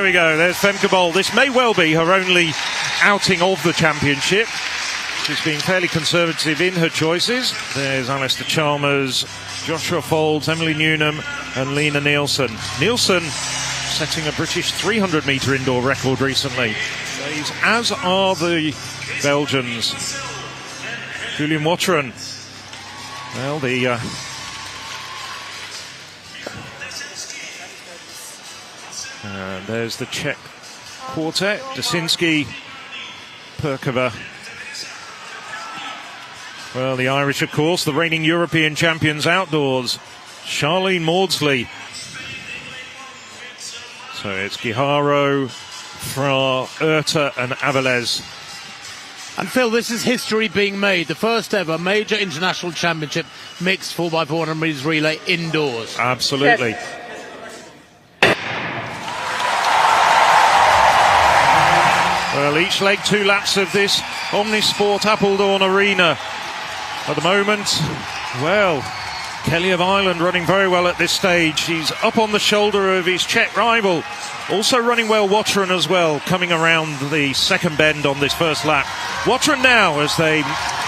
we go. There's Femke Bol. This may well be her only outing of the championship. She's been fairly conservative in her choices. There's Alistair Chalmers, Joshua Folds, Emily Newnham and Lena Nielsen. Nielsen setting a British 300-metre indoor record recently. As are the Belgians. Julian Watteren. Well, there's the Czech quartet. Dasinski, Perkova. Well, the Irish, of course, the reigning European champions outdoors. Charlene Maudsley. So it's Guijaro, Fra, Erta and Avilés. And Phil, this is history being made. The first ever major international championship mixed 4x400 metres relay indoors. Absolutely. Yes. Well, each leg 2 laps of this Omnisport Apeldoorn Arena. At the moment, well, Kelly of Ireland running very well at this stage. He's up on the shoulder of his Czech rival. Also running well, Watteren as well, coming around the second bend on this first lap. Watteren now as they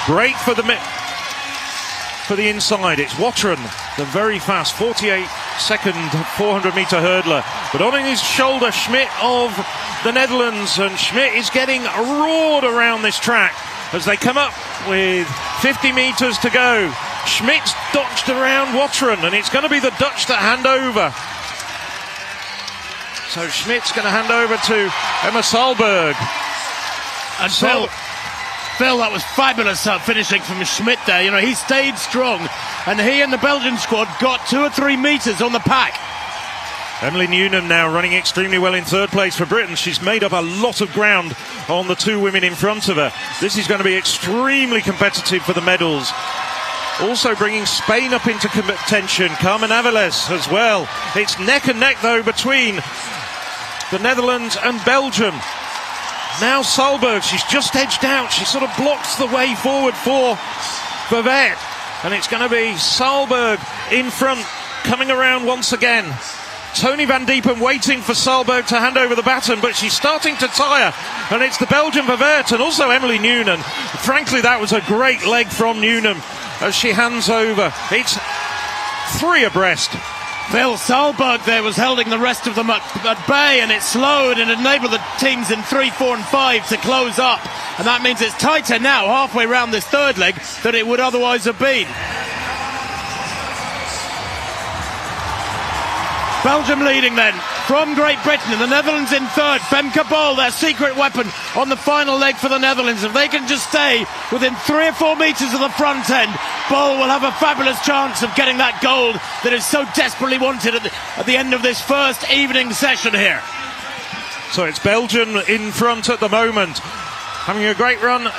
break for the inside. It's Watteren, the very fast 48-second 400-metre hurdler. But on his shoulder, Schmidt of the Netherlands. And Schmidt is getting roared around this track as they come up with 50 metres to go. Schmidt's dodged around Watteren, and it's going to be the Dutch that hand over. So Schmidt's going to hand over to Emma Salberg. And Phil, that was fabulous finishing from Schmidt there. You know, he stayed strong, and he and the Belgian squad got 2 or 3 metres on the pack. Emily Newnham now running extremely well in third place for Britain. She's made up a lot of ground on the 2 women in front of her. This is going to be extremely competitive for the medals. Also bringing Spain up into contention, Carmen Avilés as well. It's neck and neck though between the Netherlands and Belgium. Now Salberg, she's just edged out. She sort of blocks the way forward for Verwet. And it's going to be Salberg in front, coming around once again. Tony van Diepen waiting for Salberg to hand over the baton, but she's starting to tire, and it's the Belgian Verwet and also Emily Newnham. Frankly, that was a great leg from Newnham as she hands over. It's 3 abreast. Phil, Salberg there was holding the rest of them at bay, and it slowed and enabled the teams in 3, 4 and 5 to close up, and that means it's tighter now halfway round this third leg than it would otherwise have been. Belgium leading then from Great Britain, and the Netherlands in third. Femke Bol, their secret weapon on the final leg for the Netherlands. If they can just stay within 3 or 4 metres of the front end, Bol will have a fabulous chance of getting that gold that is so desperately wanted at the end of this first evening session here. So it's Belgium in front at the moment, having a great run.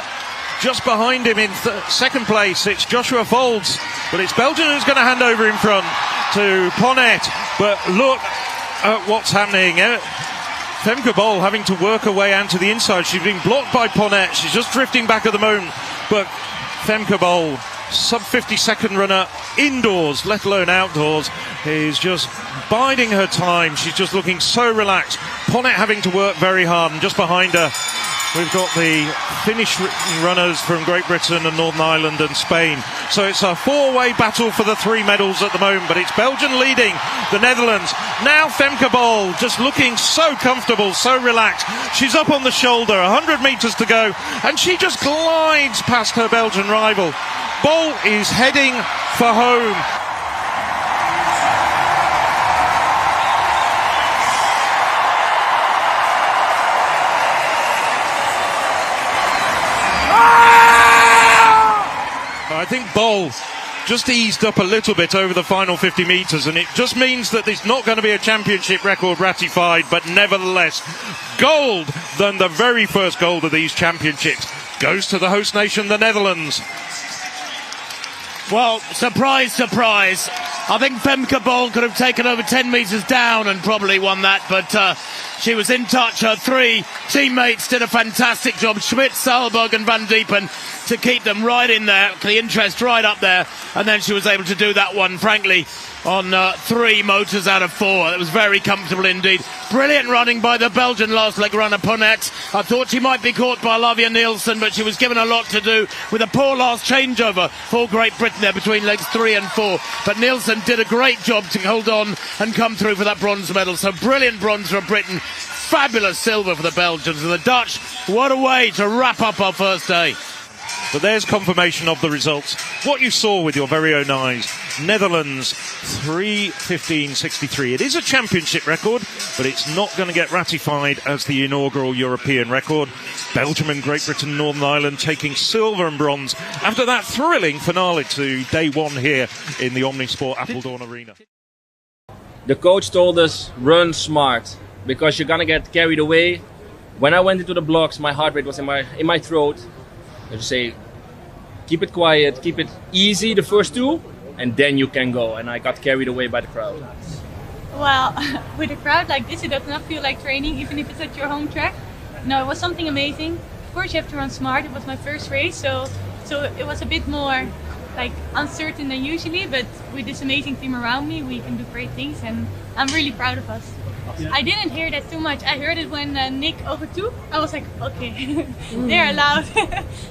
Just behind him in second place, it's Joshua Folds, but it's Belgium who's going to hand over in front to Ponnet. But look at what's happening. Femke Bol having to work her way out to the inside. She's being blocked by Ponnet. She's just drifting back at the moment. But Femke Bol, sub 50-second runner indoors, let alone outdoors, is just biding her time. She's just looking so relaxed. Ponnet having to work very hard, and just behind her we've got the Finnish runners from Great Britain and Northern Ireland and Spain. So it's a 4-way battle for the 3 medals at the moment, but it's Belgium leading the Netherlands. Now Femke Bol just looking so comfortable, so relaxed. She's up on the shoulder, 100 metres to go, and she just glides past her Belgian rival. Bol is heading for home. I think Bol just eased up a little bit over the final 50 metres, and it just means that there's not going to be a championship record ratified, but nevertheless, gold, than the very first gold of these championships, goes to the host nation, the Netherlands. Well, surprise, surprise. I think Femke Bol could have taken over 10 metres down and probably won that, but she was in touch. Her 3 teammates did a fantastic job, Schmidt, Salberg and Van Diepen, to keep them right in there, the interest right up there, and then she was able to do that one, frankly, on 3 motors out of 4. It was very comfortable indeed. Brilliant running by the Belgian last leg runner, Ponnet. I thought she might be caught by Lavia Nielsen, but she was given a lot to do with a poor last changeover for Great Britain there between legs 3 and 4. But Nielsen did a great job to hold on and come through for that bronze medal. So brilliant bronze for Britain. Fabulous silver for the Belgians. And the Dutch, what a way to wrap up our first day. But there's confirmation of the results. What you saw with your very own eyes. Netherlands 3:15.63. It is a championship record, but it's not going to get ratified as the inaugural European record. Belgium and Great Britain, Northern Ireland taking silver and bronze after that thrilling finale to day 1 here in the Omnisport Apeldoorn Arena. The coach told us, run smart, because you're going to get carried away. When I went into the blocks, my heart rate was in my throat. I just say, keep it quiet, keep it easy the first 2, and then you can go. And I got carried away by the crowd. Well, with a crowd like this, it does not feel like training, even if it's at your home track. No, it was something amazing. Of course, you have to run smart. It was my first race, so it was a bit more like uncertain than usually. But with this amazing team around me, we can do great things, and I'm really proud of us. Yeah. I didn't hear that too much. I heard it when Nick overtook. I was like, okay, they're allowed.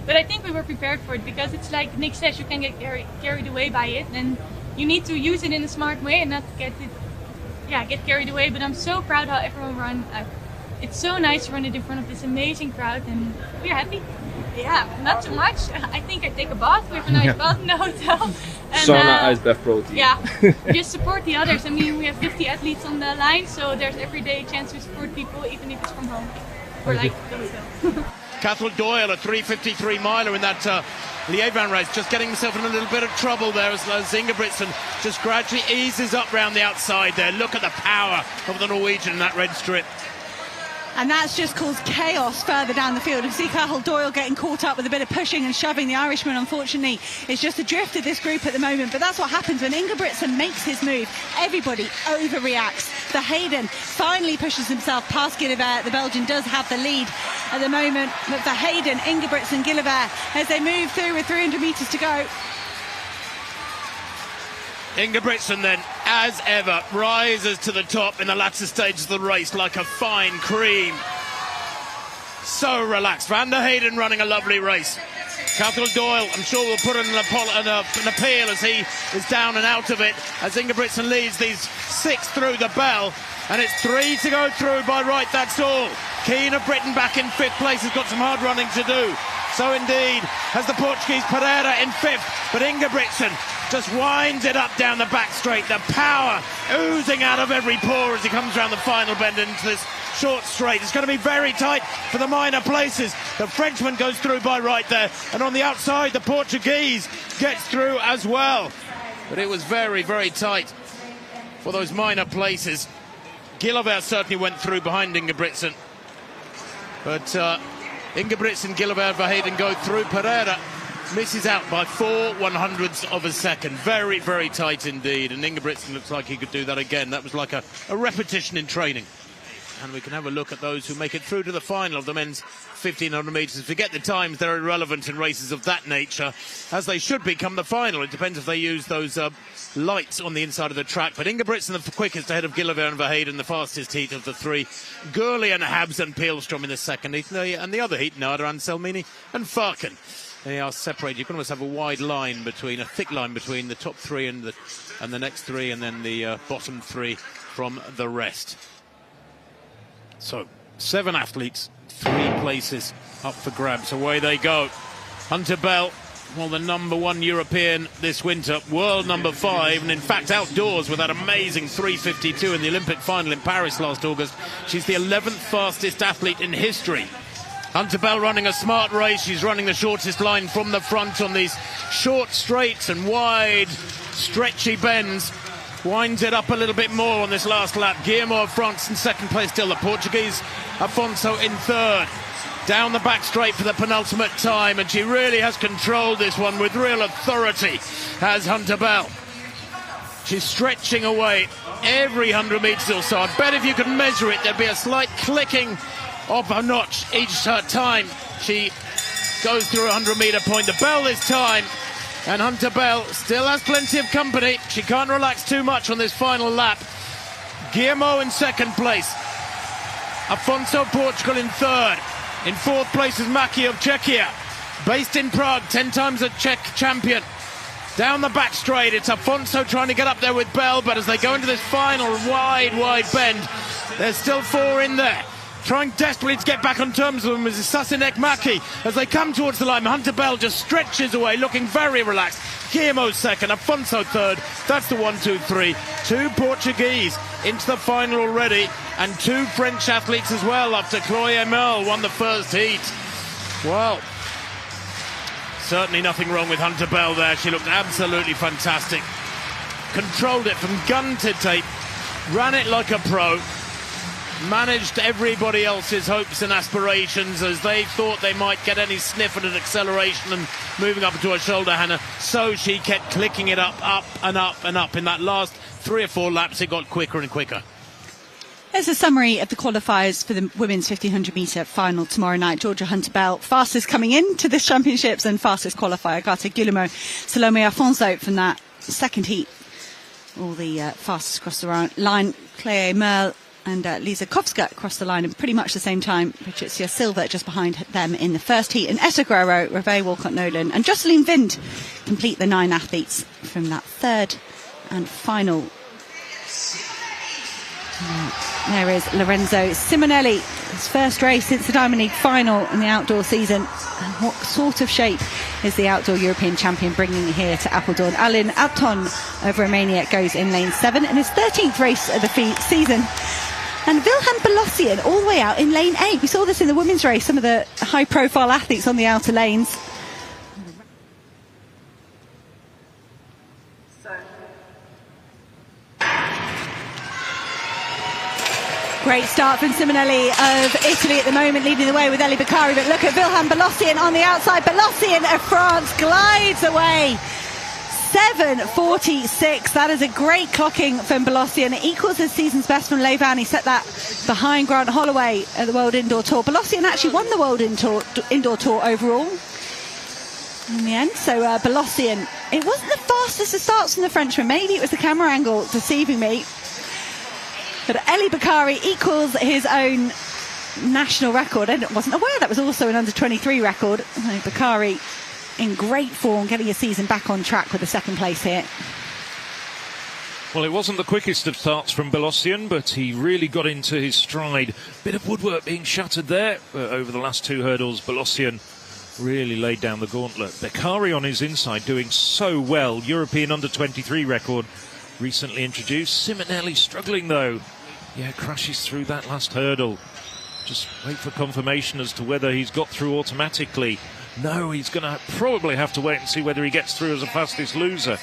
But I think we were prepared for it, because it's like Nick says, you can get carried away by it, and you need to use it in a smart way and not get carried away. But I'm so proud how everyone ran. It's so nice to run it in front of this amazing crowd, and we're happy. Yeah, not too much. I think I take a bath. We have a nice bath in the hotel. And, sauna, ice bath, protein. Yeah, just support the others. I mean, we have 50 athletes on the line, so there's every day a chance to support people, even if it's from home or like the hotel. Cathal Doyle, a 3:53 miler in that Liévin race, just getting himself in a little bit of trouble there as Ingebrigtsen just gradually eases up round the outside there. Look at the power of the Norwegian in that red strip. And that's just caused chaos further down the field. You see Cathal Doyle getting caught up with a bit of pushing and shoving. The Irishman, unfortunately, is just adrift of this group at the moment. But that's what happens when Ingebrigtsen makes his move. Everybody overreacts. Verheyen finally pushes himself past Gillevert. The Belgian does have the lead at the moment. But Verheyen, Ingebrigtsen, Gillevert, as they move through with 300 metres to go. Ingebrigtsen then, as ever, rises to the top in the latter stages of the race like a fine cream. So relaxed. Van der Heyden running a lovely race. Cathal Doyle, I'm sure, will put in an appeal as he is down and out of it, as Ingebrigtsen leads these 6 through the bell. And it's 3 to go through by right, that's all. Keane of Britain back in 5th place, has got some hard running to do. So indeed has the Portuguese Pereira in 5th, but Ingebrigtsen just winds it up down the back straight. The power oozing out of every pore as he comes around the final bend into this short straight. It's going to be very tight for the minor places. The Frenchman goes through by right there, and on the outside the Portuguese gets through as well. But it was very, very tight for those minor places. Gillevert certainly went through behind Ingebrigtsen, but Ingebrigtsen, Gillevert, Verheyen go through. Pereira misses out by 4/100ths of a second. Very, very tight indeed, and Ingebrigtsen looks like he could do that again. That was like a repetition in training. And we can have a look at those who make it through to the final of the men's 1,500 metres. Forget the times, they're irrelevant in races of that nature, as they should become the final. It depends if they use those lights on the inside of the track. But Ingebrigtsen the quickest ahead of Gillevert and Verheyen, the fastest heat of the 3. Gurley and Habs and Pielstrom in the second heat. And the other heat, Nada and Selmini and Farken. They are separated. You can almost have a wide line between, a thick line between the top 3 and the next 3, and then the bottom 3 from the rest. So, 7 athletes, 3 places up for grabs. Away they go. Hunter Bell, well, the #1 European this winter, world #5, and in fact outdoors with that amazing 3:52 in the Olympic final in Paris last August. She's the 11th fastest athlete in history. Hunter Bell running a smart race. She's running the shortest line from the front on these short straights and wide, stretchy bends. Winds it up a little bit more on this last lap. Guillermo of France in second place still. The Portuguese Afonso in third. Down the back straight for the penultimate time, and she really has controlled this one with real authority, has Hunter Bell. She's stretching away every 100 metres or so. I bet if you could measure it, there'd be a slight clicking of a notch each time she goes through a 100-metre point. The bell this time, and Hunter Bell still has plenty of company. She can't relax too much on this final lap. Guillermo in second place. Afonso, Portugal, in third. In fourth place is Maki of Czechia. Based in Prague, 10 times a Czech champion. Down the back straight, it's Afonso trying to get up there with Bell, but as they go into this final wide bend, there's still 4 in there. Trying desperately to get back on terms with them is Sasinek Maki. As they come towards the line, Hunter Bell just stretches away, looking very relaxed. Guillermo second, Afonso third. That's the 1, 2, 3. 2 Portuguese into the final already, and 2 French athletes as well, after Chloe Emel won the first heat. Well, certainly nothing wrong with Hunter Bell there. She looked absolutely fantastic. Controlled it from gun to tape, ran it like a pro, managed everybody else's hopes and aspirations as they thought they might get any sniff at an acceleration and moving up into a shoulder Hannah. So she kept clicking it up and up and up. In that last 3 or 4 laps, it got quicker and quicker. There's a summary of the qualifiers for the women's 1500 metre final tomorrow night. Georgia Hunter Bell, fastest coming into this championships and fastest qualifier. Agata Guillermo, Salome Afonso from that second heat. All the fastest across the line. Chloe Merle and Lisa Kowska across the line in pretty much the same time. Patricia Silva just behind them in the first heat. And Etta Guerrero, Reve Walcott-Nolan and Jocelyn Vind complete the 9 athletes from that third and final. There is Lorenzo Simonelli, his first race since the Diamond League final in the outdoor season. And what sort of shape is the outdoor European champion bringing here to Apeldoorn? Alin Alton of Romania goes in lane 7 in his 13th race of the season. And Wilhelm Balossian all the way out in lane 8. We saw this in the women's race, some of the high-profile athletes on the outer lanes. Great start from Simonelli of Italy at the moment, leading the way with Ellie Beccari. But look at Wilhelm Balossian on the outside. Balossian of France glides away. 7:46. That is a great clocking from Balossian. It equals his season's best from Levan. He set that behind Grant Holloway at the World Indoor Tour. Balossian actually won the World Indoor Tour overall in the end. So Balossian, it wasn't the fastest of starts from the Frenchman. Maybe it was the camera angle deceiving me. But Ellie Beccari equals his own national record. I wasn't aware that was also an under-23 record. Beccari in great form, getting his season back on track with the second place here. Well, it wasn't the quickest of starts from Balossian, but he really got into his stride. Bit of woodwork being shattered there over the last 2 hurdles. Balossian really laid down the gauntlet. Beccari on his inside doing so well. European under-23 record recently introduced. Simonelli struggling though. Yeah, crashes through that last hurdle. Just wait for confirmation as to whether he's got through automatically. No, he's going to probably have to wait and see whether he gets through as a fastest loser.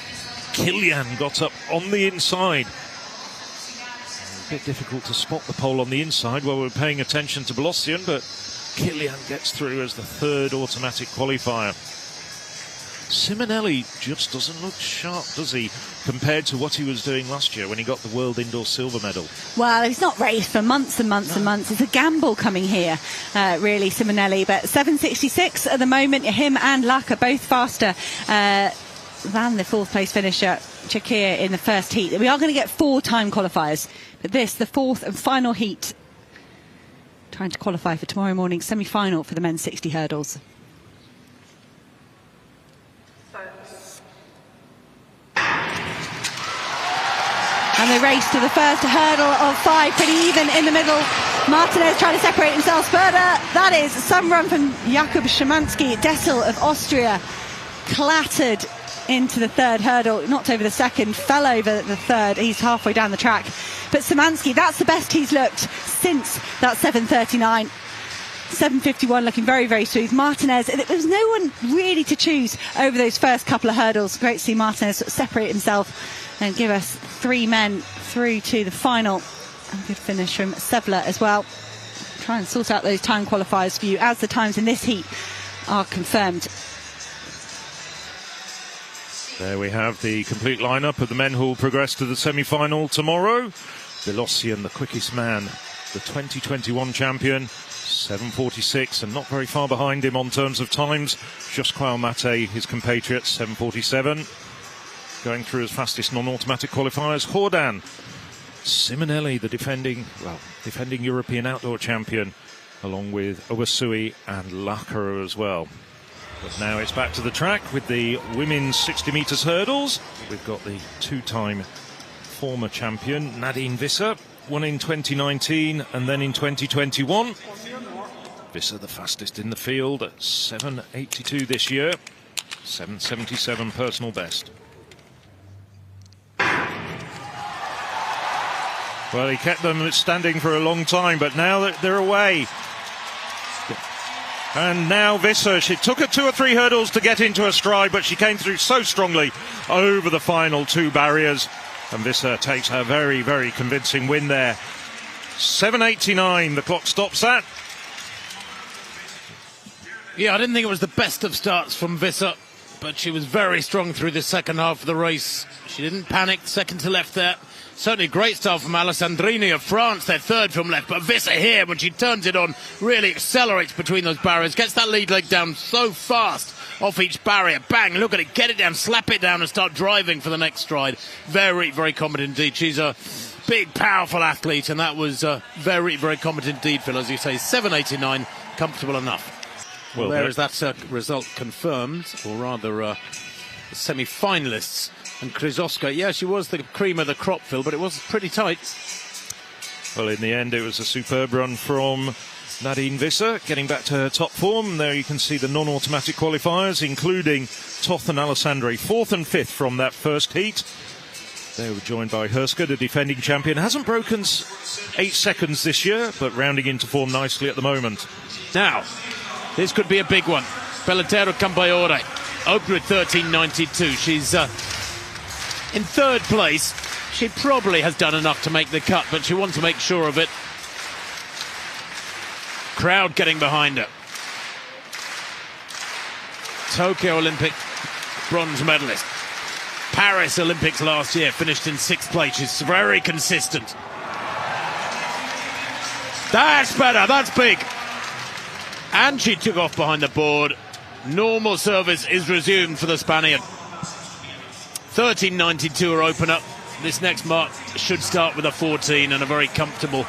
Kilian got up on the inside. A bit difficult to spot the pole on the inside while we're paying attention to Balossian, but Kilian gets through as the 3rd automatic qualifier. Simonelli just doesn't look sharp, does he, compared to what he was doing last year when he got the World Indoor Silver Medal? Well, he's not raced for months and months and months. It's a gamble coming here, really, Simonelli. But 7:66 at the moment. Him and Luck are both faster than the 4th place finisher, Czechia, in the first heat. We are going to get 4 time qualifiers. But this, the 4th and final heat, trying to qualify for tomorrow morning's semi-final for the men's 60 hurdles. And they race to the first hurdle of 5, pretty even in the middle. Martinez trying to separate himself further. That is some run from Jakub Szymanski. Dessel of Austria clattered into the 3rd hurdle, knocked over the 2nd, fell over the 3rd. He's halfway down the track. But Szymanski, that's the best he's looked since that 7:39. 7:51, looking very, very smooth. Martinez, there was no one really to choose over those first couple of hurdles. Great to see Martinez sort of separate himself and give us 3 men through to the final. And a good finish from Sevilla as well. Try and sort out those time qualifiers for you as the times in this heat are confirmed. There we have the complete lineup of the men who will progress to the semi-final tomorrow. Balossian, the quickest man, the 2021 champion, 7:46, and not very far behind him on terms of times. Josquin Mate, his compatriot, 7:47. going through as fastest non-automatic qualifiers. Jordan Simonelli, the defending European outdoor champion, along with Owasui and Lakara as well. But now it's back to the track with the women's 60 metres hurdles. We've got the two-time former champion, Nadine Visser, won in 2019 and then in 2021. Visser the fastest in the field at 7.82 this year, 7.77 personal best. Well, he kept them standing for a long time, but now that they're away. And now Visser, she took her 2 or 3 hurdles to get into her stride, but she came through so strongly over the final 2 barriers. And Visser takes her very, very convincing win there. 7.89 the clock stops at. Yeah, I didn't think it was the best of starts from Visser, but she was very strong through the second half of the race. She didn't panic, second to left there. Certainly a great start from Alessandrini of France, their third from left. But Visser here, when she turns it on, really accelerates between those barriers, gets that lead leg down so fast off each barrier. Bang, look at it, get it down, slap it down and start driving for the next stride. Very, very competent indeed. She's a big, powerful athlete, and that was very, very competent indeed, Phil. As you say, 7.89, comfortable enough. Well, there is that result confirmed, or rather the semi-finalists. And Kryzowska, yeah, she was the cream of the crop, Phil, but it was pretty tight. Well, in the end, it was a superb run from Nadine Visser, getting back to her top form. There you can see the non-automatic qualifiers, including Toth and Alessandri, 4th and 5th from that first heat. They were joined by Herska, the defending champion. Hasn't broken 8 seconds this year, but rounding into form nicely at the moment. Now, this could be a big one. Pelletero Cambayore, opened with 13.92. She's in 3rd place. She probably has done enough to make the cut, but she wants to make sure of it. Crowd getting behind her. Tokyo Olympic bronze medalist. Paris Olympics last year, finished in 6th place. She's very consistent. That's better, that's big. And she took off behind the board. Normal service is resumed for the Spaniard. 13.92 her opener. This next mark should start with a 14, and a very comfortable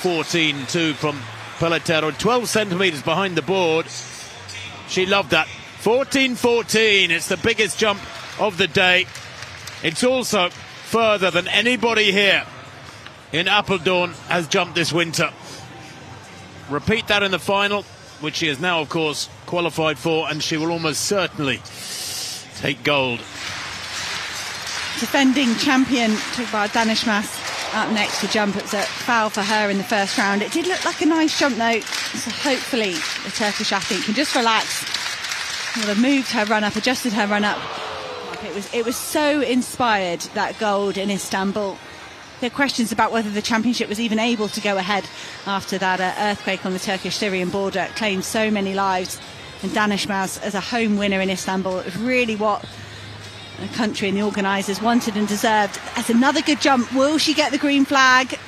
14.2 from Pelletero. 12 centimetres behind the board. She loved that. 14.14. It's the biggest jump of the day. It's also further than anybody here in Apeldoorn has jumped this winter. Repeat that in the final, which she has now, of course, qualified for, and she will almost certainly take gold. Defending champion, Tuğba Danışmaz, up next to jump. It was a foul for her in the first round. It did look like a nice jump, though, so hopefully the Turkish athlete can just relax. Well, have moved her run-up, adjusted her run-up. It was so inspired, that gold in Istanbul. There are questions about whether the championship was even able to go ahead after that earthquake on the Turkish-Syrian border. It claimed so many lives. And Danışmaz, as a home winner in Istanbul, it was really what the country and the organisers wanted and deserved. That's another good jump. Will she get the green flag?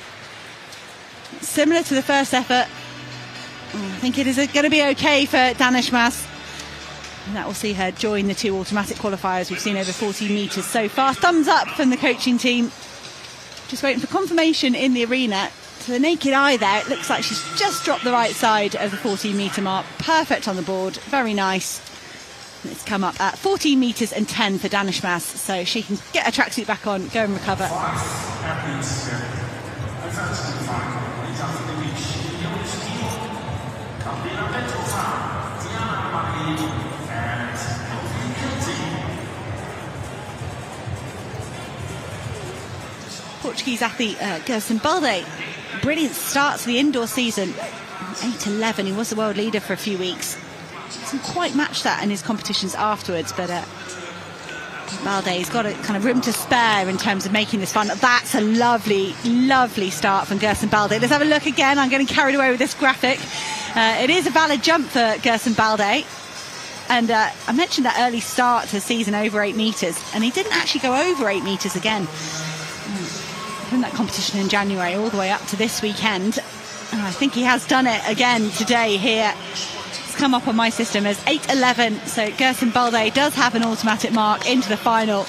Similar to the first effort. I think it is going to be okay for Danışmaz. And that will see her join the 2 automatic qualifiers. We've seen over 14 metres so far. Thumbs up from the coaching team. Just waiting for confirmation in the arena. To the naked eye there, it looks like she's just dropped the right side of the 14-metre mark. Perfect on the board. Very nice. And it's come up at 14 metres and 10 for Danışmaz, so she can get her tracksuit back on, go and recover. Portuguese athlete Gerson Balde, brilliant start to the indoor season. 8.11, he was the world leader for a few weeks. Doesn't quite match that in his competitions afterwards, but Balde's got a kind of room to spare in terms of making this fun. That's a lovely, lovely start from Gerson Balde. Let's have a look again. I'm getting carried away with this graphic. It is a valid jump for Gerson Balde. And I mentioned that early start to the season over 8 metres, and he didn't actually go over 8 metres again from that competition in January all the way up to this weekend. And I think he has done it again today here. It's come up on my system as 8.11, so Gerson Balde does have an automatic mark into the final.